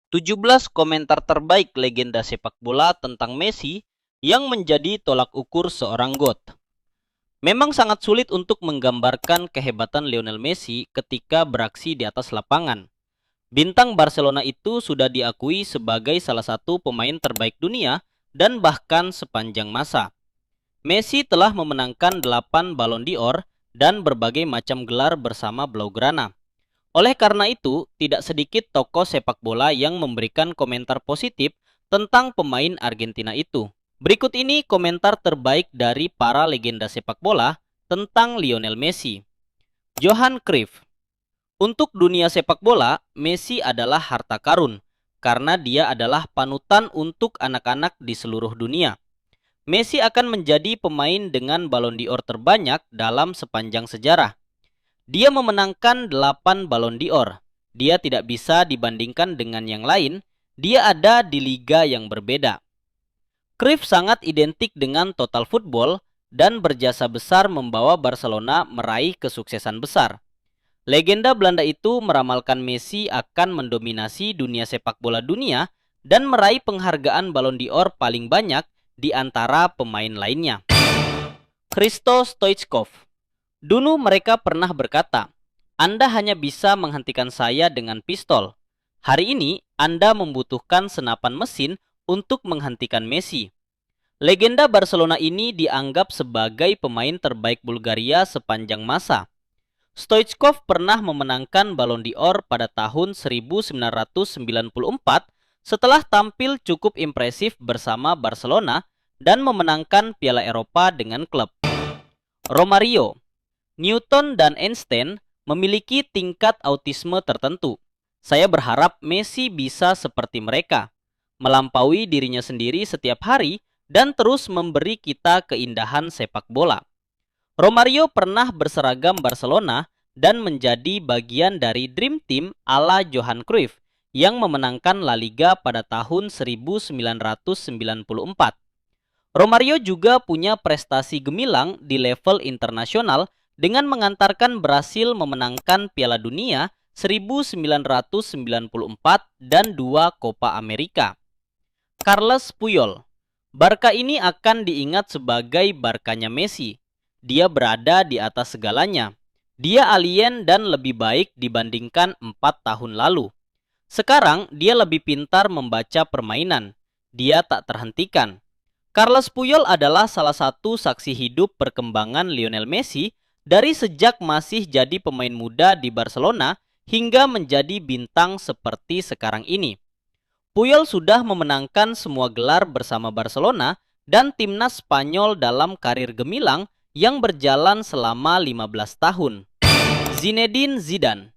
17 komentar terbaik legenda sepak bola tentang Messi yang menjadi tolak ukur seorang GOAT. Memang sangat sulit untuk menggambarkan kehebatan Lionel Messi ketika beraksi di atas lapangan. Bintang Barcelona itu sudah diakui sebagai salah satu pemain terbaik dunia dan bahkan sepanjang masa. Messi telah memenangkan 8 Ballon d'Or dan berbagai macam gelar bersama Blaugrana. Oleh karena itu, tidak sedikit tokoh sepak bola yang memberikan komentar positif tentang pemain Argentina itu. Berikut ini komentar terbaik dari para legenda sepak bola tentang Lionel Messi. Johan Cruyff. Untuk dunia sepak bola, Messi adalah harta karun karena dia adalah panutan untuk anak-anak di seluruh dunia. Messi akan menjadi pemain dengan Ballon d'Or terbanyak dalam sepanjang sejarah. Dia memenangkan 8 Ballon d'Or. Dia tidak bisa dibandingkan dengan yang lain. Dia ada di liga yang berbeda. Cruyff sangat identik dengan total football dan berjasa besar membawa Barcelona meraih kesuksesan besar. Legenda Belanda itu meramalkan Messi akan mendominasi dunia sepak bola dunia dan meraih penghargaan Ballon d'Or paling banyak di antara pemain lainnya. Hristo Stoichkov. Dulu mereka pernah berkata, Anda hanya bisa menghentikan saya dengan pistol. Hari ini Anda membutuhkan senapan mesin untuk menghentikan Messi. Legenda Barcelona ini dianggap sebagai pemain terbaik Bulgaria sepanjang masa. Stoichkov pernah memenangkan Ballon d'Or pada tahun 1994 setelah tampil cukup impresif bersama Barcelona dan memenangkan Piala Eropa dengan klub. Romario. Newton dan Einstein memiliki tingkat autisme tertentu. Saya berharap Messi bisa seperti mereka, melampaui dirinya sendiri setiap hari dan terus memberi kita keindahan sepak bola. Romario pernah berseragam Barcelona dan menjadi bagian dari Dream Team ala Johan Cruyff yang memenangkan La Liga pada tahun 1994. Romario juga punya prestasi gemilang di level internasional dengan mengantarkan Brasil memenangkan Piala Dunia 1994 dan 2 Copa America. Carles Puyol. Barca ini akan diingat sebagai Barkanya Messi. Dia berada di atas segalanya. Dia alien dan lebih baik dibandingkan 4 tahun lalu. Sekarang dia lebih pintar membaca permainan. Dia tak terhentikan. Carles Puyol adalah salah satu saksi hidup perkembangan Lionel Messi dari sejak masih jadi pemain muda di Barcelona hingga menjadi bintang seperti sekarang ini. Puyol sudah memenangkan semua gelar bersama Barcelona dan timnas Spanyol dalam karir gemilang yang berjalan selama 15 tahun. Zinedine Zidane.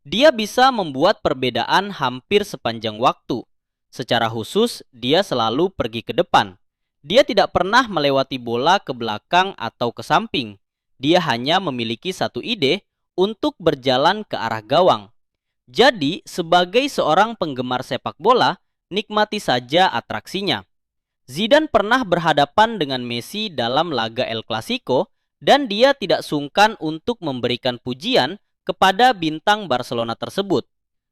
Dia bisa membuat perbedaan hampir sepanjang waktu. Secara khusus, dia selalu pergi ke depan. Dia tidak pernah melewati bola ke belakang atau ke samping. Dia hanya memiliki satu ide untuk berjalan ke arah gawang. Jadi, sebagai seorang penggemar sepak bola, nikmati saja atraksinya. Zidane pernah berhadapan dengan Messi dalam laga El Clasico dan dia tidak sungkan untuk memberikan pujian kepada bintang Barcelona tersebut.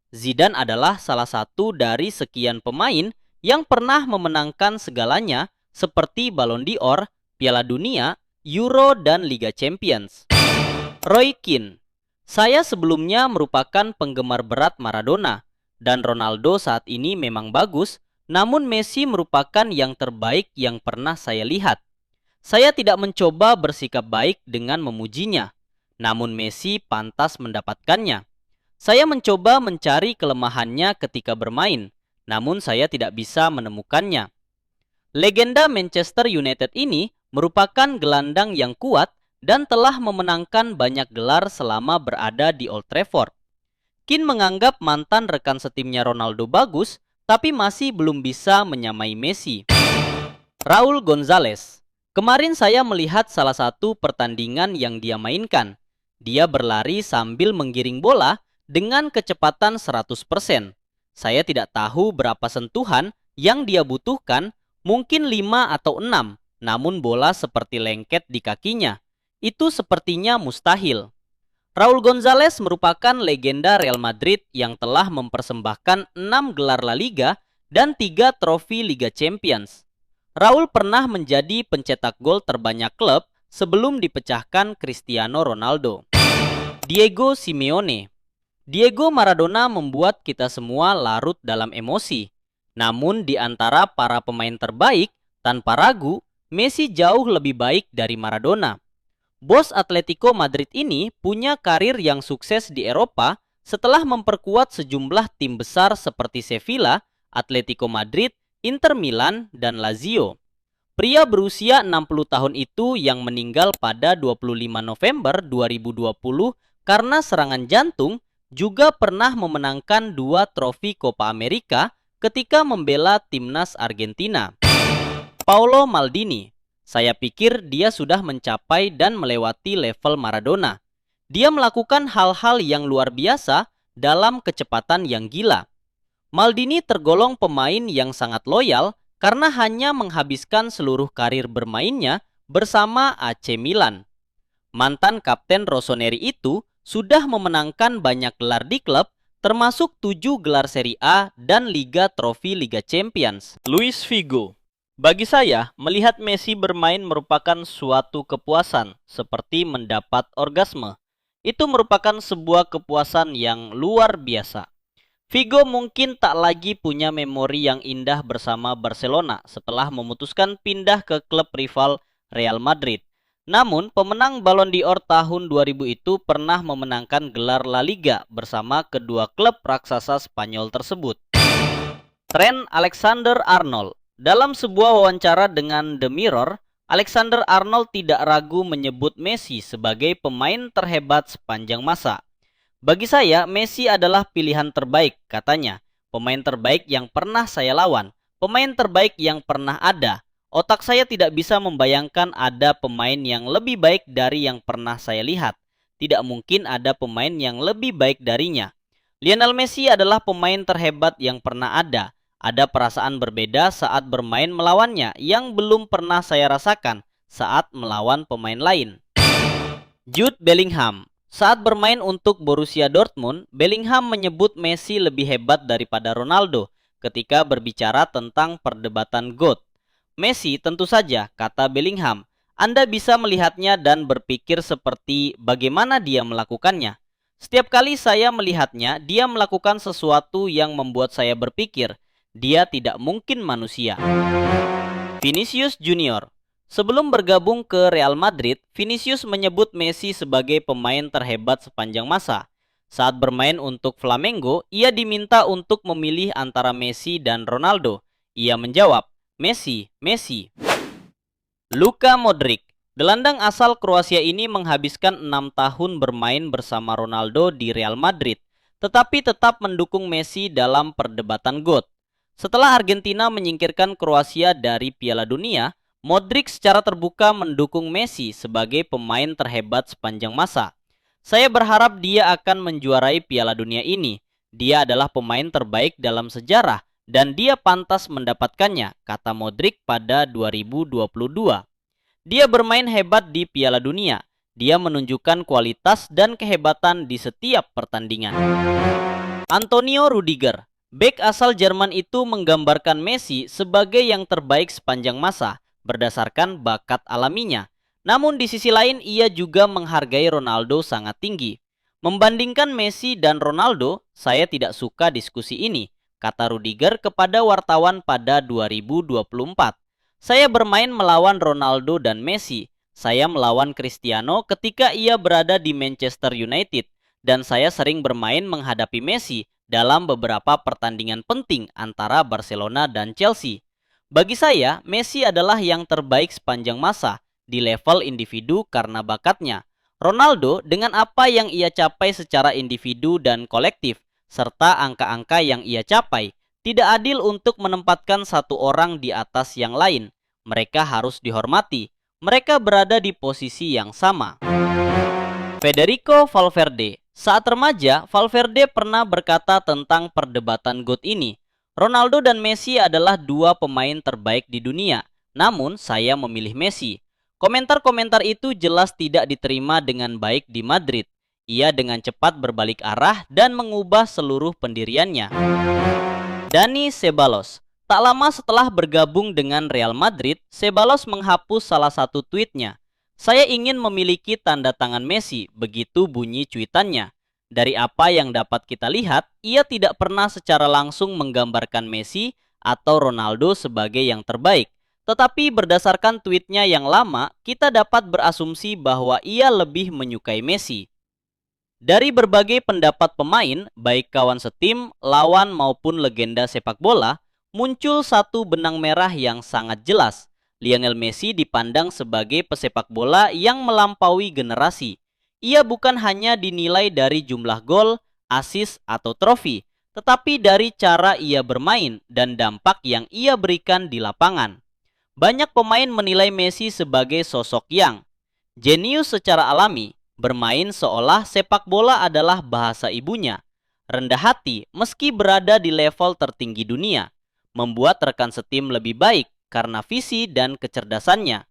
Zidane adalah salah satu dari sekian pemain yang pernah memenangkan segalanya seperti Ballon d'Or, Piala Dunia, Euro, dan Liga Champions. Roy Keane. Saya sebelumnya merupakan penggemar berat Maradona, dan Ronaldo saat ini memang bagus, namun Messi merupakan yang terbaik yang pernah saya lihat. Saya tidak mencoba bersikap baik dengan memujinya, namun Messi pantas mendapatkannya. Saya mencoba mencari kelemahannya ketika bermain, namun saya tidak bisa menemukannya. Legenda Manchester United ini merupakan gelandang yang kuat dan telah memenangkan banyak gelar selama berada di Old Trafford. Keane menganggap mantan rekan setimnya Ronaldo bagus, tapi masih belum bisa menyamai Messi. Raul Gonzalez. Kemarin saya melihat salah satu pertandingan yang dia mainkan. Dia berlari sambil menggiring bola dengan kecepatan 100%. Saya tidak tahu berapa sentuhan yang dia butuhkan, mungkin 5 atau 6, namun bola seperti lengket di kakinya. Itu sepertinya mustahil. Raul Gonzalez merupakan legenda Real Madrid yang telah mempersembahkan 6 gelar La Liga dan 3 trofi Liga Champions. Raul pernah menjadi pencetak gol terbanyak klub sebelum dipecahkan Cristiano Ronaldo. Diego Simeone. Diego Maradona membuat kita semua larut dalam emosi. Namun di antara para pemain terbaik, tanpa ragu, Messi jauh lebih baik dari Maradona. Bos Atletico Madrid ini punya karir yang sukses di Eropa setelah memperkuat sejumlah tim besar seperti Sevilla, Atletico Madrid, Inter Milan, dan Lazio. Pria berusia 60 tahun itu yang meninggal pada 25 November 2020 karena serangan jantung juga pernah memenangkan 2 trofi Copa America ketika membela timnas Argentina. Paolo Maldini. Saya pikir dia sudah mencapai dan melewati level Maradona. Dia melakukan hal-hal yang luar biasa dalam kecepatan yang gila. Maldini tergolong pemain yang sangat loyal karena hanya menghabiskan seluruh karir bermainnya bersama AC Milan. Mantan kapten Rossoneri itu sudah memenangkan banyak gelar di klub, termasuk 7 gelar Serie A dan Liga Trofi Liga Champions. Luis Figo. Bagi saya, melihat Messi bermain merupakan suatu kepuasan, seperti mendapat orgasme. Itu merupakan sebuah kepuasan yang luar biasa. Figo mungkin tak lagi punya memori yang indah bersama Barcelona setelah memutuskan pindah ke klub rival Real Madrid. Namun, pemenang Ballon d'Or tahun 2000 itu pernah memenangkan gelar La Liga bersama kedua klub raksasa Spanyol tersebut. Trent Alexander-Arnold. Dalam sebuah wawancara dengan The Mirror, Alexander-Arnold tidak ragu menyebut Messi sebagai pemain terhebat sepanjang masa. Bagi saya, Messi adalah pilihan terbaik, katanya. Pemain terbaik yang pernah saya lawan, pemain terbaik yang pernah ada. Otak saya tidak bisa membayangkan ada pemain yang lebih baik dari yang pernah saya lihat. Tidak mungkin ada pemain yang lebih baik darinya. Lionel Messi adalah pemain terhebat yang pernah ada. Ada perasaan berbeda saat bermain melawannya yang belum pernah saya rasakan saat melawan pemain lain. Jude Bellingham. Saat bermain untuk Borussia Dortmund, Bellingham menyebut Messi lebih hebat daripada Ronaldo ketika berbicara tentang perdebatan GOAT. Messi tentu saja, kata Bellingham, Anda bisa melihatnya dan berpikir seperti bagaimana dia melakukannya. Setiap kali saya melihatnya, dia melakukan sesuatu yang membuat saya berpikir, dia tidak mungkin manusia. Vinicius Junior. Sebelum bergabung ke Real Madrid, Vinicius menyebut Messi sebagai pemain terhebat sepanjang masa. Saat bermain untuk Flamengo, ia diminta untuk memilih antara Messi dan Ronaldo. Ia menjawab, Messi. Luka Modric. Gelandang asal Kroasia ini menghabiskan 6 tahun bermain bersama Ronaldo di Real Madrid, tetapi tetap mendukung Messi dalam perdebatan GOAT. Setelah Argentina menyingkirkan Kroasia dari Piala Dunia, Modric secara terbuka mendukung Messi sebagai pemain terhebat sepanjang masa. Saya berharap dia akan menjuarai Piala Dunia ini. Dia adalah pemain terbaik dalam sejarah dan dia pantas mendapatkannya, kata Modric pada 2022. Dia bermain hebat di Piala Dunia. Dia menunjukkan kualitas dan kehebatan di setiap pertandingan. Antonio Rudiger. Bek asal Jerman itu menggambarkan Messi sebagai yang terbaik sepanjang masa berdasarkan bakat alaminya. Namun di sisi lain ia juga menghargai Ronaldo sangat tinggi. Membandingkan Messi dan Ronaldo, saya tidak suka diskusi ini, kata Rudiger kepada wartawan pada 2024. Saya bermain melawan Ronaldo dan Messi. Saya melawan Cristiano ketika ia berada di Manchester United. Dan saya sering bermain menghadapi Messi dalam beberapa pertandingan penting antara Barcelona dan Chelsea. Bagi saya, Messi adalah yang terbaik sepanjang masa di level individu karena bakatnya. Ronaldo dengan apa yang ia capai secara individu dan kolektif, serta angka-angka yang ia capai, tidak adil untuk menempatkan satu orang di atas yang lain. Mereka harus dihormati. Mereka berada di posisi yang sama. Federico Valverde. Saat remaja, Valverde pernah berkata tentang perdebatan GOAT ini. Ronaldo dan Messi adalah dua pemain terbaik di dunia. Namun, saya memilih Messi. Komentar-komentar itu jelas tidak diterima dengan baik di Madrid. Ia dengan cepat berbalik arah dan mengubah seluruh pendiriannya. Dani Ceballos. Tak lama setelah bergabung dengan Real Madrid, Ceballos menghapus salah satu tweetnya. "Saya ingin memiliki tanda tangan Messi," begitu bunyi cuitannya. Dari apa yang dapat kita lihat, ia tidak pernah secara langsung menggambarkan Messi atau Ronaldo sebagai yang terbaik. Tetapi berdasarkan tweetnya yang lama, kita dapat berasumsi bahwa ia lebih menyukai Messi. Dari berbagai pendapat pemain, baik kawan setim, lawan maupun legenda sepak bola, muncul satu benang merah yang sangat jelas. Lionel Messi dipandang sebagai pesepak bola yang melampaui generasi. Ia bukan hanya dinilai dari jumlah gol, assist, atau trofi, tetapi dari cara ia bermain dan dampak yang ia berikan di lapangan. Banyak pemain menilai Messi sebagai sosok yang jenius secara alami, bermain seolah sepak bola adalah bahasa ibunya, rendah hati meski berada di level tertinggi dunia, membuat rekan setim lebih baik karena visi dan kecerdasannya.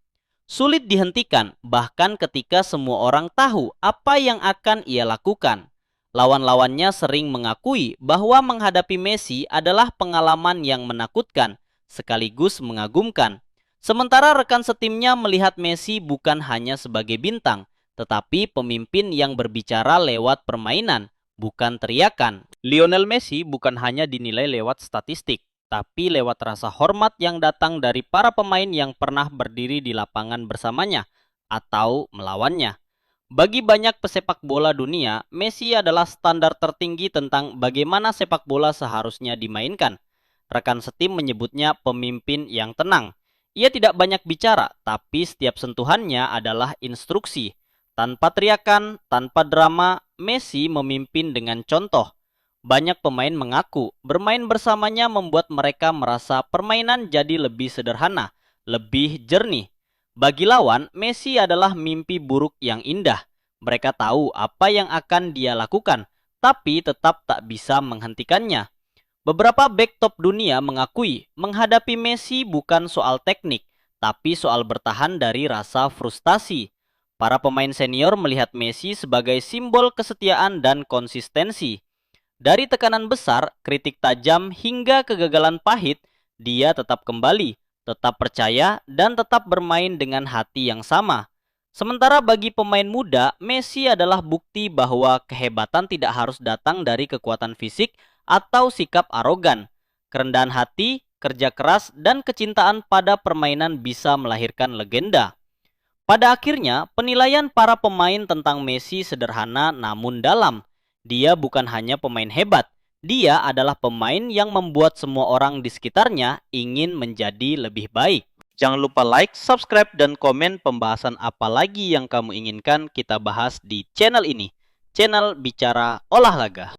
Sulit dihentikan bahkan ketika semua orang tahu apa yang akan ia lakukan. Lawan-lawannya sering mengakui bahwa menghadapi Messi adalah pengalaman yang menakutkan sekaligus mengagumkan. Sementara rekan setimnya melihat Messi bukan hanya sebagai bintang, tetapi pemimpin yang berbicara lewat permainan, bukan teriakan. Lionel Messi bukan hanya dinilai lewat statistik, tapi lewat rasa hormat yang datang dari para pemain yang pernah berdiri di lapangan bersamanya atau melawannya. Bagi banyak pesepak bola dunia, Messi adalah standar tertinggi tentang bagaimana sepak bola seharusnya dimainkan. Rekan setim menyebutnya pemimpin yang tenang. Ia tidak banyak bicara, tapi setiap sentuhannya adalah instruksi. Tanpa teriakan, tanpa drama, Messi memimpin dengan contoh. Banyak pemain mengaku bermain bersamanya membuat mereka merasa permainan jadi lebih sederhana, lebih jernih. Bagi lawan, Messi adalah mimpi buruk yang indah. Mereka tahu apa yang akan dia lakukan, tapi tetap tak bisa menghentikannya. Beberapa bek top dunia mengakui menghadapi Messi bukan soal teknik, tapi soal bertahan dari rasa frustasi. Para pemain senior melihat Messi sebagai simbol kesetiaan dan konsistensi. Dari tekanan besar, kritik tajam, hingga kegagalan pahit, dia tetap kembali, tetap percaya, dan tetap bermain dengan hati yang sama. Sementara bagi pemain muda, Messi adalah bukti bahwa kehebatan tidak harus datang dari kekuatan fisik atau sikap arogan. Kerendahan hati, kerja keras, dan kecintaan pada permainan bisa melahirkan legenda. Pada akhirnya, penilaian para pemain tentang Messi sederhana namun dalam. Dia bukan hanya pemain hebat, dia adalah pemain yang membuat semua orang di sekitarnya ingin menjadi lebih baik. Jangan lupa like, subscribe, dan komen pembahasan apa lagi yang kamu inginkan kita bahas di channel ini. Channel Bicara Olahraga.